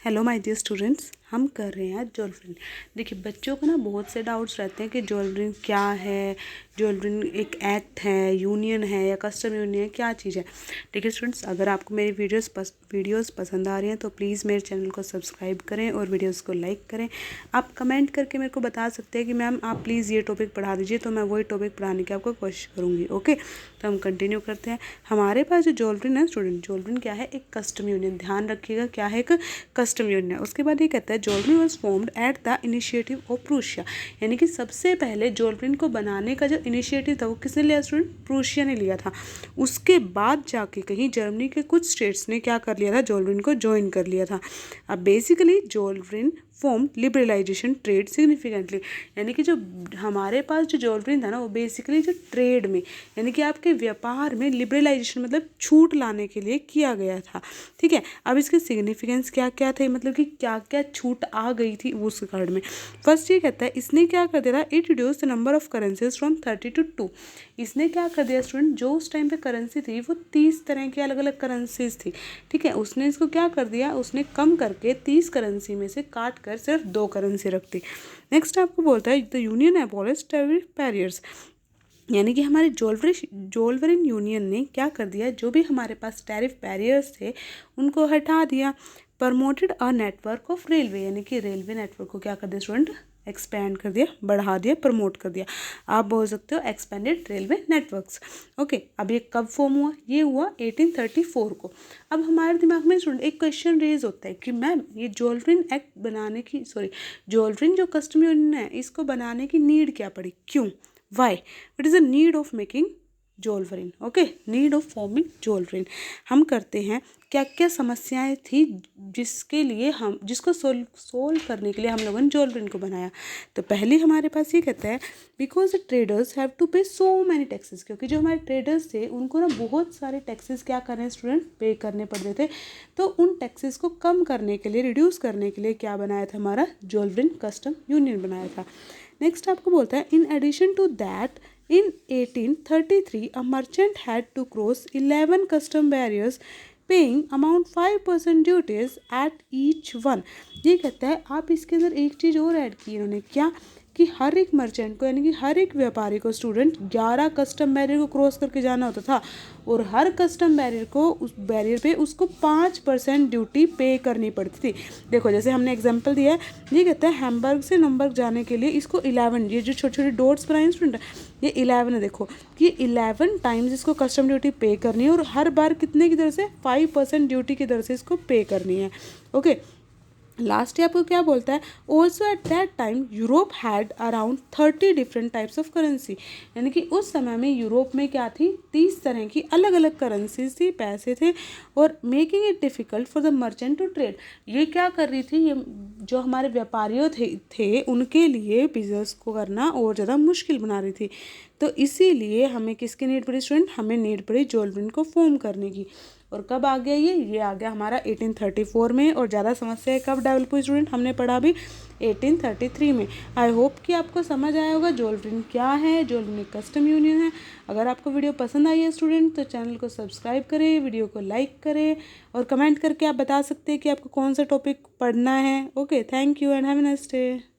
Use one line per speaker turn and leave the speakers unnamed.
Hello my dear students, हम कर रहे हैं ज्वेलरी। देखिए, बच्चों को ना बहुत से डाउट्स रहते हैं कि ज्वेलरी क्या है, ज्वेलरी एक एक्ट है, यूनियन है या कस्टम यूनियन है, क्या चीज़ है। देखिए स्टूडेंट्स, अगर आपको मेरी वीडियोस पसंद आ रही हैं तो प्लीज़ मेरे चैनल को सब्सक्राइब करें और वीडियोज़ को लाइक करें। आप कमेंट करके मेरे को बता सकते हैं कि मैम आप प्लीज़ ये टॉपिक पढ़ा दीजिए, तो मैं वही टॉपिक पढ़ाने की आपको कोशिश करूँगी। ओके, तो हम कंटिन्यू करते हैं। हमारे पास जो ज्वेलरी है स्टूडेंट, ज्वेलरी क्या है? एक कस्टम यूनियन। ध्यान रखिएगा, क्या है? एक कस्टम यूनियन है। उसके बाद ये कहता है jewellery was formed at the initiative of Prussia, यानी कि सबसे पहले ज्वेलरी को बनाने का जो इनिशिएटिव था वो किसने लिया स्टूडेंट? प्रूशिया ने लिया था। उसके बाद जाके कहीं जर्मनी के कुछ स्टेट्स ने क्या कर लिया था? ज्वेलरी को ज्वाइन कर लिया था। अब basically jewellery form liberalisation trade significantly, यानी कि जो हमारे पास जो ज्वेलरी था ना वो बेसिकली जो ट्रेड में, यानी कि आपके व्यापार में लिबरलाइजेशन मतलब छूट लाने के लिए किया गया था। ठीक है, अब इसके सिग्निफिकेंस क्या क्या थे, मतलब कि क्या क्या छूट आ गई थी उस कार्ड में। फर्स्ट ये कहता है इसने क्या कर दिया था? It reduce the number of currencies from 30 to 2। इसने क्या कर दिया स्टूडेंट? जो उस टाइम पे करेंसी थी वो 30 तरह की अलग अलग करेंसीज थी। ठीक है, उसने इसको क्या कर दिया? उसने कम करके 30 करेंसी में से काट कर सिर्फ 2 करेंसी रख दी। नेक्स्ट आपको बोलता है the union abolished tariff barriers, यानी कि हमारे ज्वेलरी यूनियन ने क्या कर दिया? जो भी हमारे पास टैरिफ बैरियर्स थे उनको हटा दिया। Promoted a network of railway, यानी कि रेलवे नेटवर्क को क्या कर दिया स्टूडेंट? एक्सपैंड कर दिया, बढ़ा दिया, प्रमोट कर दिया। आप बोल सकते हो एक्सपेंडेड रेलवे नेटवर्क्स। ओके, अब ये कब फॉर्म हुआ? ये हुआ 1834 को। अब हमारे दिमाग में स्टूडेंट एक क्वेश्चन रेज होता है कि मैम ये ज्वेलरी एक्ट बनाने की ज्वेलरी जो कस्टम यूनियन है इसको बनाने की नीड क्या पड़ी? क्यों? Why? It is a need of making jewellery. Okay, need of forming jewellery. हम करते हैं क्या क्या समस्याएं थी जिसके लिए हम जिसको सोल्व करने के लिए हम लोगों ने ज्वेलरी को बनाया। तो पहले हमारे पास ये कहता है because the traders have to pay so many taxes, क्योंकि जो हमारे ट्रेडर्स थे उनको ना बहुत सारे टैक्सेस क्या कर रहे हैं स्टूडेंट? पे करने पड़ रहे थे। तो उन टैक्सेस को कम करने के लिए, रिड्यूस करने के लिए क्या बनाया था? हमारा ज्वेलरी कस्टम यूनियन बनाया था। नेक्स्ट आपको बोलता है in addition to that in 1833 a merchant had to cross 11 custom barriers paying amount 5% duties at each one। ये कहता है आप इसके अंदर एक चीज़ और ऐड की इन्होंने, क्या? कि हर एक मर्चेंट को, यानी कि हर एक व्यापारी को स्टूडेंट 11 कस्टम बैरियर को क्रॉस करके जाना होता था और हर कस्टम बैरियर को उस बैरियर पे उसको 5% ड्यूटी पे करनी पड़ती थी। देखो जैसे हमने एग्जांपल दिया है, ये कहता है हैम्बर्ग से नंबर्ग जाने के लिए इसको 11, ये जो छोटे छोटे डॉट्स बनाए स्टूडेंट, ये 11 है। देखो कि 11 टाइम्स इसको कस्टम ड्यूटी पे करनी है और हर बार कितने की दर से? 5% ड्यूटी की दर से इसको पे करनी है। ओके, लास्ट आपको क्या बोलता है? Also at that time Europe had around 30 different types of currency, यानी कि उस समय में यूरोप में क्या थी? 30 तरह की अलग अलग करेंसीज थी, पैसे थे, और making it difficult for the merchant to trade. ये क्या कर रही थी? ये जो हमारे व्यापारियों थे उनके लिए बिजनेस को करना और ज़्यादा मुश्किल बना रही थी। तो इसीलिए हमें किसकी नीड पड़ी स्टूडेंट? हमें नीड पड़ी ज्वेलरी को फॉर्म करने की। और कब आ गया ये आ गया हमारा 1834 में, और ज़्यादा समस्या कब डेवलप हुई स्टूडेंट? हमने पढ़ा भी 1833 में। आई होप कि आपको समझ आया होगा ज्वेलरी क्या है, ज्वेलरी कस्टम यूनियन है। अगर आपको वीडियो पसंद आई है स्टूडेंट तो चैनल को सब्सक्राइब करें, वीडियो को लाइक करें और कमेंट करके आप बता सकते हैं कि आपको कौन सा टॉपिक पढ़ना है। Okay, thank you and have a nice day.